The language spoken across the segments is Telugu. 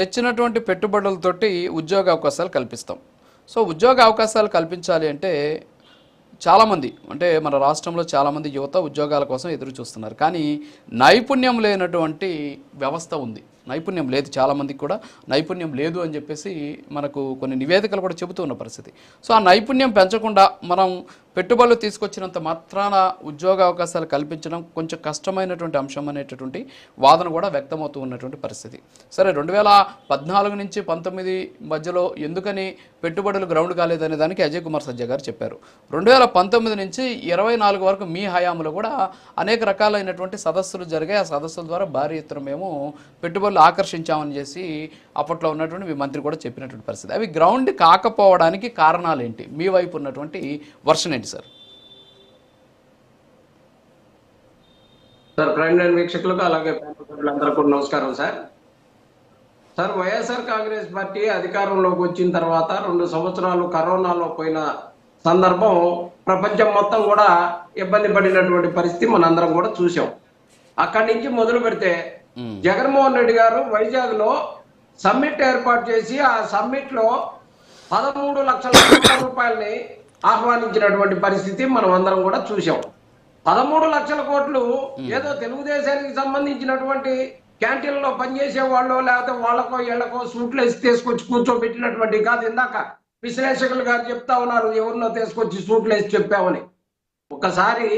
తెచ్చినటువంటి పెట్టుబడులతోటి ఉద్యోగ అవకాశాలు కల్పిస్తాం. సో ఉద్యోగ అవకాశాలు కల్పించాలి అంటే చాలామంది అంటే మన రాష్ట్రంలో చాలామంది యువత ఉద్యోగాల కోసం ఎదురు చూస్తున్నారు. కానీ నైపుణ్యం లేనటువంటి వ్యవస్థ ఉంది. నైపుణ్యం లేదు, చాలామందికి కూడా నైపుణ్యం లేదు అని చెప్పేసి మనకు కొన్ని నివేదికలు కూడా చెబుతూ ఉన్న పరిస్థితి. సో ఆ నైపుణ్యం పెంచకుండా మనం పెట్టుబడులు తీసుకొచ్చినంత మాత్రాన ఉద్యోగ అవకాశాలు కల్పించడం కొంచెం కష్టమైనటువంటి అంశం అనేటటువంటి వాదన కూడా వ్యక్తమవుతూ ఉన్నటువంటి పరిస్థితి. సరే, 2014 నుంచి 19 మధ్యలో ఎందుకని పెట్టుబడులు గ్రౌండ్ కాలేదనే దానికి అజయ్ కుమార్ సజ్జా గారు చెప్పారు. 2019 నుంచి 24 వరకు మీ హయాంలో కూడా అనేక రకాలైనటువంటి సదస్సులు జరిగాయి. ఆ సదస్సుల ద్వారా భారీ ఎత్తున మేము పెట్టుబడులు ఆకర్షించామని చేసి అప్పట్లో ఉన్నటువంటి మీ మంత్రి కూడా చెప్పినటువంటి పరిస్థితి. అవి గ్రౌండ్ కాకపోవడానికి కారణాలు ఏంటి? మీ వైపు ఉన్నటువంటి వర్షన్ ఏంటి సార్? సార్, ప్రైమ్ లైన్ వీక్షకులకు అలాగే అందరూ కూడా నమస్కారం sir. Sir, YSR Congress party అధికారంలోకి వచ్చిన తర్వాత 2 సంవత్సరాలు కరోనాలో పోయిన సందర్భం ప్రపంచం మొత్తం కూడా ఇబ్బంది పడినటువంటి పరిస్థితి మనందరం కూడా చూసాం. అక్కడి నుంచి మొదలు పెడితే జగన్మోహన్ రెడ్డి గారు వైజాగ్ లో సమ్మిట్ ఏర్పాటు చేసి ఆ సమ్మిట్ లో 13 లక్షల కోట్ల రూపాయలని ఆహ్వానించినటువంటి పరిస్థితి మనం అందరం కూడా చూసాం. 13 లక్షల కోట్లు ఏదో తెలుగుదేశానికి సంబంధించినటువంటి క్యాంటీన్లో పనిచేసే వాళ్ళు లేకపోతే వాళ్ళకో వీళ్ళకో సూట్లు వేసి తీసుకొచ్చి కూర్చోబెట్టినటువంటి కాదు. ఇందాక విశ్లేషకులు గారు చెప్తా ఉన్నారు ఎవరినో తీసుకొచ్చి సూట్లు వేసి చెప్పామని. ఒకసారి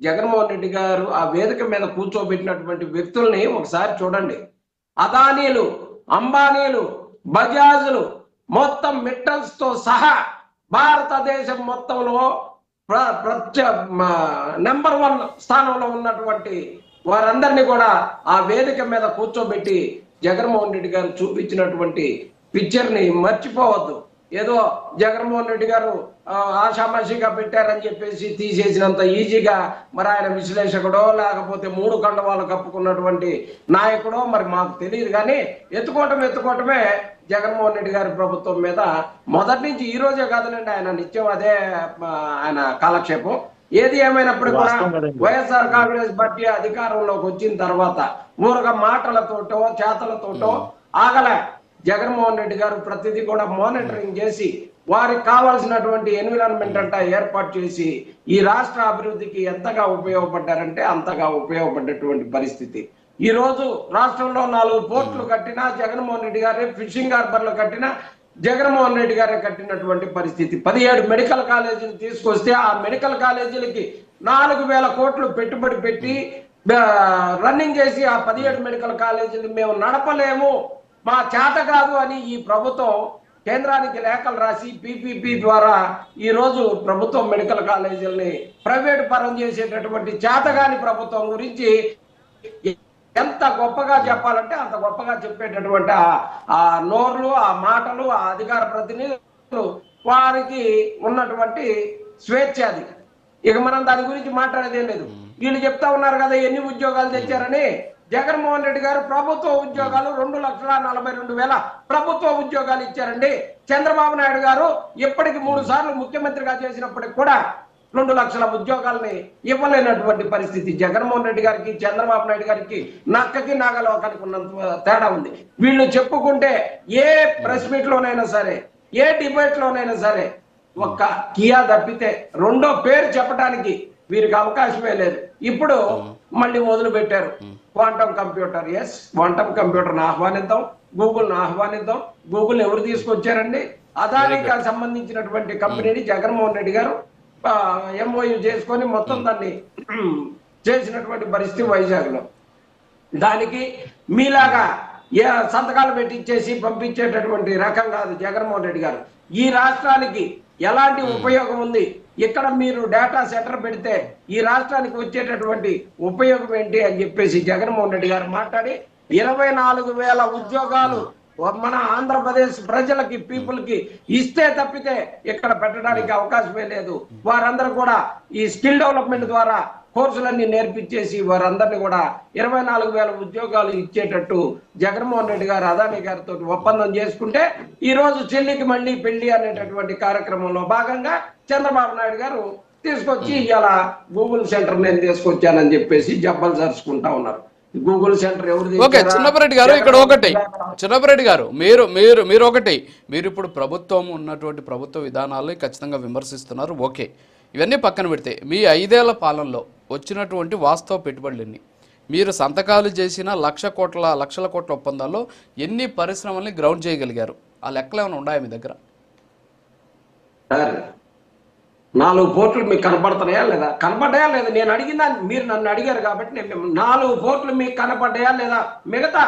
జగన్మోహన్ రెడ్డి గారు ఆ వేదిక మీద కూర్చోబెట్టినటువంటి వ్యక్తుల్ని ఒకసారి చూడండి. అదానీలు, అంబానీలు, బజాజులు మొత్తం మిట్టల్స్ తో సహా భారతదేశం మొత్తంలో నెంబర్ 1 స్థానంలో ఉన్నటువంటి వారందరినీ కూడా ఆ వేదిక మీద కూర్చోబెట్టి జగన్మోహన్ రెడ్డి గారు చూపించినటువంటి పిక్చర్ ని మర్చిపోవద్దు. ఏదో జగన్మోహన్ రెడ్డి గారు ఆషామాషిగా పెట్టారని చెప్పేసి తీసేసినంత ఈజీగా మరి ఆయన విశ్లేషకుడో లేకపోతే 3 కండవాళ్ళు కప్పుకున్నటువంటి నాయకుడో మరి మాకు తెలియదు. కానీ ఎత్తుకోవటమే జగన్మోహన్ రెడ్డి గారి ప్రభుత్వం మీద మొదటి నుంచి ఈ రోజే కాదునండి, ఆయన నిత్యం అదే ఆయన కాలక్షేపం. ఏది ఏమైనప్పుడు కూడా వైఎస్ఆర్ కాంగ్రెస్ పార్టీ అధికారంలోకి వచ్చిన తర్వాత ఊరగా మాటలతోటో చేతలతోటో ఆగలే. జగన్మోహన్ రెడ్డి గారు ప్రతిదీ కూడా మానిటరింగ్ చేసి వారికి కావాల్సినటువంటి ఎన్విరాన్మెంట్ అంతా ఏర్పాటు చేసి ఈ రాష్ట్ర అభివృద్ధికి ఎంతగా ఉపయోగపడ్డారంటే అంతగా ఉపయోగపడ్డటువంటి పరిస్థితి. ఈ రోజు రాష్ట్రంలో 4 పోర్టులు కట్టినా జగన్మోహన్ రెడ్డి గారే, ఫిషింగ్ హార్బర్లు కట్టినా జగన్మోహన్ రెడ్డి గారే కట్టినటువంటి పరిస్థితి. 17 మెడికల్ కాలేజీలు తీసుకొస్తే ఆ మెడికల్ కాలేజీలకి 4,000 కోట్లు పెట్టుబడి పెట్టి రన్నింగ్ చేసి ఆ 17 మెడికల్ కాలేజీలు మేము నడపలేము, మా చేత కాదు అని ఈ ప్రభుత్వం కేంద్రానికి లేఖలు రాసి పిపిపి ద్వారా ఈ రోజు ప్రభుత్వం మెడికల్ కాలేజీలని ప్రైవేట్ పరం చేసేటటువంటి చేతగాని ప్రభుత్వం గురించి ఎంత గొప్పగా చెప్పాలంటే అంత గొప్పగా చెప్పేటటువంటి ఆ నోర్లు, ఆ మాటలు, ఆ అధికార ప్రతినిధులు వారికి ఉన్నటువంటి స్వేచ్ఛ అది. ఇక మనం దాని గురించి మాట్లాడేదేం లేదు. వీళ్ళు చెప్తా ఉన్నారు కదా ఎన్ని ఉద్యోగాలు తెచ్చారని. జగన్మోహన్ రెడ్డి గారు ప్రభుత్వ ఉద్యోగాలు 2,42,000 ప్రభుత్వ ఉద్యోగాలు ఇచ్చారండి. చంద్రబాబు నాయుడు గారు ఇప్పటికి 3 సార్లు ముఖ్యమంత్రిగా చేసినప్పటికి కూడా 2 లక్షల ఉద్యోగాల్ని ఇవ్వలేనటువంటి పరిస్థితి. జగన్మోహన్ రెడ్డి గారికి, చంద్రబాబు నాయుడు గారికి నక్కకి నాగలోకానికి ఉన్నంత తేడా ఉంది. వీళ్ళు చెప్పుకుంటే ఏ ప్రెస్ మీట్ లోనైనా సరే, ఏ డిబేట్ లోనైనా సరే ఒక్క కియా తప్పితే రెండో పేరు చెప్పడానికి వీరికి అవకాశమే లేదు. ఇప్పుడు మళ్ళీ మొదలు పెట్టారు quantum computer. Yes, quantum computer ని ఆహ్వానిద్దాం, గూగుల్ ని ఆహ్వానిద్దాం. గూగుల్ ఎవరు తీసుకొచ్చారండి? అదానికి సంబంధించినటువంటి కంపెనీని జగన్మోహన్ రెడ్డి గారు ఎంఓయూ చేసుకొని మొత్తం దాన్ని చేసినటువంటి పరిస్థితి వైజాగ్ లో. దానికి మీలాగా సంతకాలు పెట్టించేసి పంపించేటటువంటి రకం కాదు జగన్మోహన్ రెడ్డి గారు. ఈ రాష్ట్రానికి ఎలాంటి ఉపయోగం ఉంది, ఇక్కడ మీరు డేటా సెంటర్ పెడితే ఈ రాష్ట్రానికి వచ్చేటటువంటి ఉపయోగం ఏంటి అని చెప్పేసి జగన్మోహన్ రెడ్డి గారు మాట్లాడి 24,000 ఉద్యోగాలు మన ఆంధ్రప్రదేశ్ ప్రజలకి, పీపుల్ కి ఇస్తే తప్పితే ఇక్కడ పెట్టడానికి అవకాశమే లేదు. వారందరూ కూడా ఈ స్కిల్ డెవలప్మెంట్ ద్వారా కోర్సులన్నీ నేర్పించేసి వారందరినీ కూడా 24,000 ఉద్యోగాలు ఇచ్చేటట్టు జగన్మోహన్ రెడ్డి గారు అదానీ గారితో ఒప్పందం చేసుకుంటే ఈ రోజు చెల్లికి మళ్ళీ పెళ్లి అనేటటువంటి కార్యక్రమంలో భాగంగా చంద్రబాబు నాయుడు గారు తీసుకొచ్చి ఇలా గూగుల్ సెంటర్ నేను తీసుకొచ్చానని చెప్పేసి జబ్బలు జరుచుకుంటా ఉన్నారు. గూగుల్ సెంటర్ ఎవరు ఓకే చిన్నపరెడ్డి గారు ఇక్కడ ఒకటి చిన్నపరెడ్డి గారు మీరు మీరు మీరు ఒకటి మీరు ఇప్పుడు ప్రభుత్వం ఉన్నటువంటి ప్రభుత్వ విధానాలని ఖచ్చితంగా విమర్శిస్తున్నారు. ఓకే, ఇవన్నీ పక్కన పెడితే మీ 5 ఏళ్ల పాలనలో వచ్చినటువంటి వాస్తవ పెట్టుబడులు ఎన్ని? మీరు సంతకాలు చేసిన లక్షల కోట్ల ఒప్పందాల్లో ఎన్ని పరిశ్రమల్ని గ్రౌండ్ చేయగలిగారు? ఆ లెక్కలు ఏమైనా ఉన్నాయా మీ దగ్గర? 4 పోర్టులు మీకు కనపడుతున్నాయా లేదా? కనపడ్డాయా లేదా? నేను అడిగిందా, మీరు నన్ను అడిగారు కాబట్టి నేను 4 పోర్టులు మీకు కనపడ్డాయా లేదా? మిగతా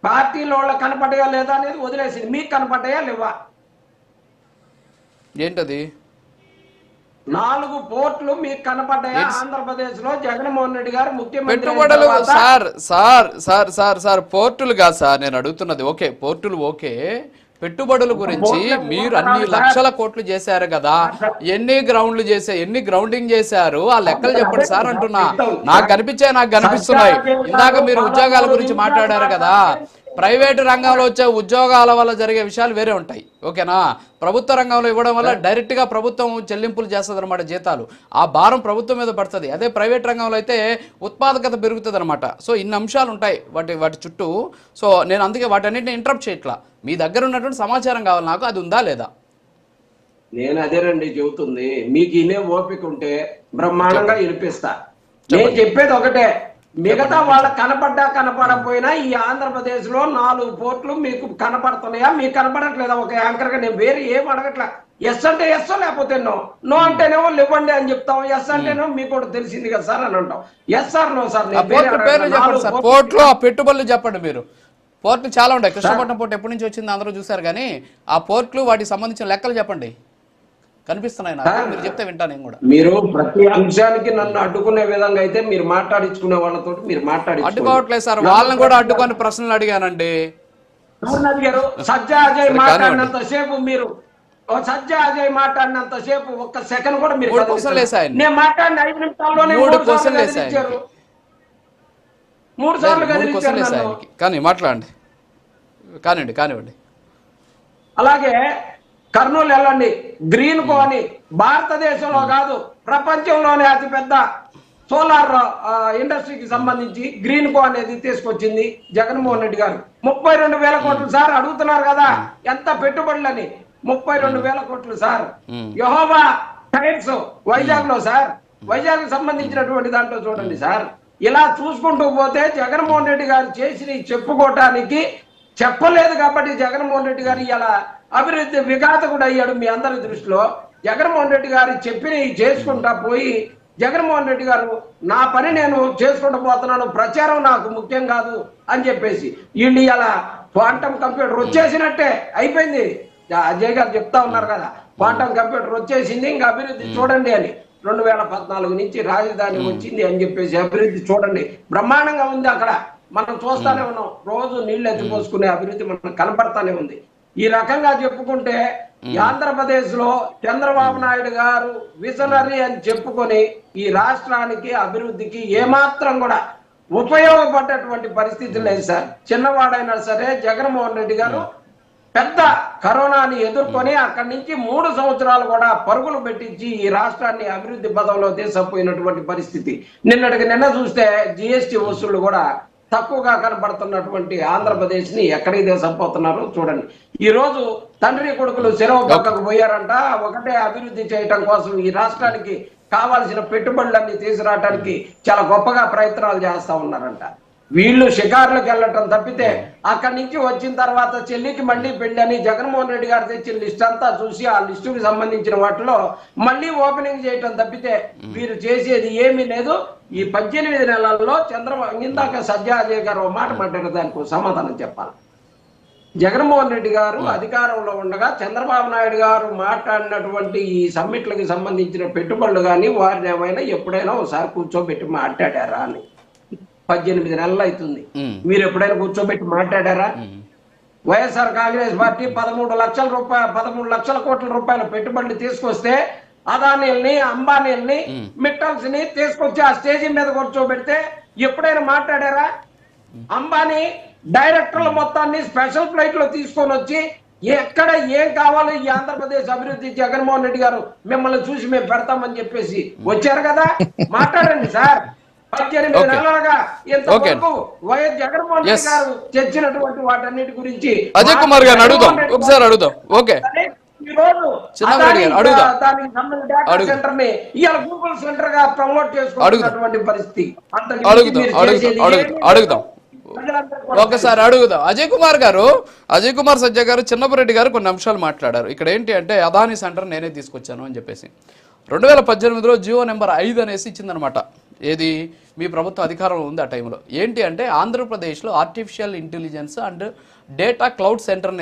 పార్టీల వాళ్ళకి కనపడ్డాయా లేదా అనేది వదిలేసింది. మీకు కనపడ్డాయా లేవా? ఏంటది? 4 పోర్టులు మీకు కనపడ్డాయా? ఆంధ్రప్రదేశ్ లో జగన్మోహన్ రెడ్డి గారు ముఖ్యమంత్రి పెట్టుబడులు సార్ పోర్టులు కాదు సార్ నేను అడుగుతున్నది. ఓకే పోర్టులు ఓకే, పెట్టుబడుల గురించి మీరు అన్ని లక్షల కోట్లు చేశారు కదా, ఎన్ని గ్రౌండింగ్ చేశారు ఆ లెక్కలు చెప్పండి సార్ అంటున్నా. నాకు కనిపిస్తున్నాయి. ఇందాక మీరు ఉద్యోగాల గురించి మాట్లాడారు కదా, ప్రైవేటు రంగంలో వచ్చే ఉద్యోగాల వల్ల జరిగే విషయాలు వేరే ఉంటాయి. ఓకేనా? ప్రభుత్వ రంగంలో ఇవ్వడం వల్ల డైరెక్ట్గా ప్రభుత్వం చెల్లింపులు చేస్తుంది అనమాట, జీతాలు. ఆ భారం ప్రభుత్వం మీద పడుతుంది. అదే ప్రైవేట్ రంగంలో అయితే ఉత్పాదకత పెరుగుతుంది అనమాట. సో ఇన్ని అంశాలు ఉంటాయి వాటి చుట్టూ. సో నేను అందుకే వాటన్నిటిని ఇంటరప్ట్ చేయట్లా. మీ దగ్గర ఉన్నటువంటి సమాచారం కావాలి నాకు, అది ఉందా లేదా? నేను అదేనండి చెబుతుంది. మీకు ఇనే ఓపిక ఉంటే బ్రహ్మాండంగా వినిపిస్తా. నేను చెప్పేది ఒకటే, మిగతా వాళ్ళకి కనపడకపోయినా ఈ ఆంధ్రప్రదేశ్ లో 4 పోర్టులు మీకు కనపడుతున్నాయా? మీకు కనపడట్లేదా? ఒక యాంకర్ గా నేను వేరే ఏం అడగట్లా. ఎస్ అంటే ఎస్, లేకపోతే నో. నో అంటేనేమో ఇవ్వండి అని చెప్తాం, ఎస్ అంటేనేమో మీకు కూడా తెలిసింది కదా సార్ అని అంటాం. Yes sir no sir. పోర్టులో ఆ పెట్టుబడులు చెప్పండి మీరు. పోర్టులు చాలా ఉంటాయి. కృష్ణపట్నం పోర్టు ఎప్పటి నుంచి వచ్చింది అందరూ చూసారు, కానీ ఆ పోర్టులు వాటికి సంబంధించిన లెక్కలు చెప్పండి. కనిపిస్తున్నాయి నాకు, మీరు చెప్తే వింటాను నేను కూడా. మీరు ప్రతి అంశానికి నన్ను అడ్డుకునే విధంగా అయితే మీరు మాట్లాడించుకునే వాళ్ళతో మీరు అడ్డుకోవట్లేదు సార్. వాళ్ళని కూడా అడ్డుకొని ప్రశ్నలు అడిగానండి. అడిగారు. సజ్జా అజయ్ మాట్లాడినంత సేపు మీరు ఒక్క సెకండ్ కూడా మీరు నేను మాట్లాడిన 5 నిమిషాల్లోనే 3 క్వశ్చన్లు వేసారు. 3 సార్లు కదిలించారు. కానీ మాట్లాడండి, కానివ్వండి. అలాగే కర్నూలు వెళ్ళండి, గ్రీన్ కో అని భారతదేశంలో కాదు ప్రపంచంలోనే అతిపెద్ద సోలార్ ఇండస్ట్రీకి సంబంధించి గ్రీన్ కో అనేది తీసుకొచ్చింది జగన్మోహన్ రెడ్డి గారు. 32,000 కోట్లు సార్. అడుగుతున్నారు కదా ఎంత పెట్టుబడులని. 32,000 కోట్లు సార్. యెహోవా టైర్స్ వైజాగ్ లో సార్, వైజాగ్ సంబంధించినటువంటి దాంట్లో చూడండి సార్. ఇలా చూసుకుంటూ పోతే జగన్మోహన్ రెడ్డి గారు చేసి చెప్పుకోవటానికి చెప్పలేదు కాబట్టి జగన్మోహన్ రెడ్డి గారు ఇలా అభివృద్ధి విఘాతకుడు అయ్యాడు మీ అందరి దృష్టిలో. జగన్మోహన్ రెడ్డి గారు చెప్పినవి చేసుకుంటా పోయి జగన్మోహన్ రెడ్డి గారు నా పని నేను చేసుకుంటూ పోతున్నాను, ప్రచారం నాకు ముఖ్యం కాదు అని చెప్పేసి వీళ్ళు ఇలా క్వాంటమ్ కంప్యూటర్ వచ్చేసినట్టే అయిపోయింది. అజయ్ గారు చెప్తా ఉన్నారు కదా, క్వాంటమ్ కంప్యూటర్ వచ్చేసింది, ఇంకా అభివృద్ధి చూడండి అని. 2014 నుంచి రాజధాని వచ్చింది అని చెప్పేసి అభివృద్ధి చూడండి బ్రహ్మాండంగా ఉంది. అక్కడ మనం చూస్తానే ఉన్నాం, రోజు నీళ్లు ఎత్తిపోసుకునే అభివృద్ధి మనకు కనపడతానే ఉంది. ఈ రకంగా చెప్పుకుంటే ఆంధ్రప్రదేశ్ లో చంద్రబాబు నాయుడు గారు విజనరీ అని చెప్పుకొని ఈ రాష్ట్రానికి అభివృద్ధికి ఏమాత్రం కూడా ఉపయోగపడ్డటువంటి పరిస్థితి లేదు సార్. చిన్నవాడైనా సరే జగన్మోహన్ రెడ్డి గారు పెద్ద కరోనాని ఎదుర్కొని అక్కడి నుంచి 3 సంవత్సరాలు కూడా పరుగులు పెట్టించి ఈ రాష్ట్రాన్ని అభివృద్ధి పదంలో తీసుకుపోయినటువంటి పరిస్థితి. నిన్న చూస్తే జిఎస్టీ వసూళ్లు కూడా తక్కువగా కనబడుతున్నటువంటి ఆంధ్రప్రదేశ్ ని ఎక్కడికి తీసుకుపోతున్నారో చూడండి. ఈ రోజు తండ్రి కొడుకులు సెలవు పక్కకు పోయారంట. ఒకటే అభివృద్ధి చేయటం కోసం ఈ రాష్ట్రానికి కావాల్సిన పెట్టుబడులన్నీ తీసుకురావడానికి చాలా గొప్పగా ప్రయత్నాలు చేస్తా ఉన్నారంట. వీళ్ళు షికార్లకు వెళ్ళటం తప్పితే అక్కడి నుంచి వచ్చిన తర్వాత చెల్లికి మళ్ళీ పెళ్లి అని జగన్మోహన్ రెడ్డి గారు తెచ్చిన లిస్ట్ అంతా చూసి ఆ లిస్టుకి సంబంధించిన వాటిలో మళ్ళీ ఓపెనింగ్ చేయటం తప్పితే వీరు చేసేది ఏమీ లేదు. ఈ 18 నెలల్లో చంద్రబాబు ఇందాక సజ్జాజయ్ గారు ఒక మాట మాట్లాడారు, దానికి సమాధానం చెప్పాలి. జగన్మోహన్ రెడ్డి గారు అధికారంలో ఉండగా చంద్రబాబు నాయుడు గారు మాట్లాడినటువంటి ఈ సమ్మిట్లకు సంబంధించిన పెట్టుబడులు కానీ వారిని ఏమైనా ఎప్పుడైనా ఒకసారి కూర్చోబెట్టి మాట్లాడారా అని. 18 నెలలు అవుతుంది. మీరు ఎప్పుడైనా కూర్చోబెట్టి మాట్లాడారా? వైఎస్ఆర్ కాంగ్రెస్ పార్టీ 13 లక్షల కోట్ల రూపాయల పెట్టుబడులు తీసుకొస్తే అదానీల్ని అంబానీల్ని మిట్టల్స్ ని తీసుకొచ్చి ఆ స్టేజీ మీద కూర్చోబెడితే ఎప్పుడైనా మాట్లాడారా? అంబానీ డైరెక్టర్ల మొత్తాన్ని స్పెషల్ ఫ్లైట్ లో తీసుకొని వచ్చి ఎక్కడ ఏం కావాలో ఈ ఆంధ్రప్రదేశ్ అభివృద్ధి జగన్మోహన్ రెడ్డి గారు మిమ్మల్ని చూసి మేము పెడతామని చెప్పేసి వచ్చారు కదా. మాట్లాడండి సార్. 18 ఓకే. నెలలుగా ఓకే. ఇంతవరకు వైఎస్ జగన్మోహన్ Yes. రెడ్డి గారు చర్చినటువంటి వాటన్నిటి గురించి అజయ్ కుమార్ గారిని అడుగుదాం, ఒకసారి అడుగుదాం. ఓకే, ఈ రోజు చిన్నమరెడ్డి గారు అడుగుదాం. దానికి సంబంధించిన డేటా అడుగు. సెంటర్ ని ఇవాళ గూగుల్ సెంటర్ గా ప్రమోట్ చేసుకుంటున్నటువంటి పరిస్థితి. అంతకు మించి అడుగుదాం మీరు అడుగుదాం చేసేది అడుగుదాం ఏమీ అడుగుదాం లేదు. ప్రజలందరూ కూడా ఒకసారి అడుగుదాం. అజయ్ కుమార్ గారు, అజయ్ కుమార్ సజ్జ గారు, చిన్నపరెడ్డి గారు కొన్ని అంశాలు మాట్లాడారు. ఇక్కడ ఏంటి అంటే అదాని సెంటర్ నేనే తీసుకొచ్చాను అని చెప్పేసి 2018లో జియో నెంబర్ 5 అనేసి ఇచ్చిందనమాట. ఏది మీ ప్రభుత్వం అధికారంలో ఉంది ఆ టైంలో. ఏంటి అంటే ఆంధ్రప్రదేశ్లో artificial intelligence and data cloud centre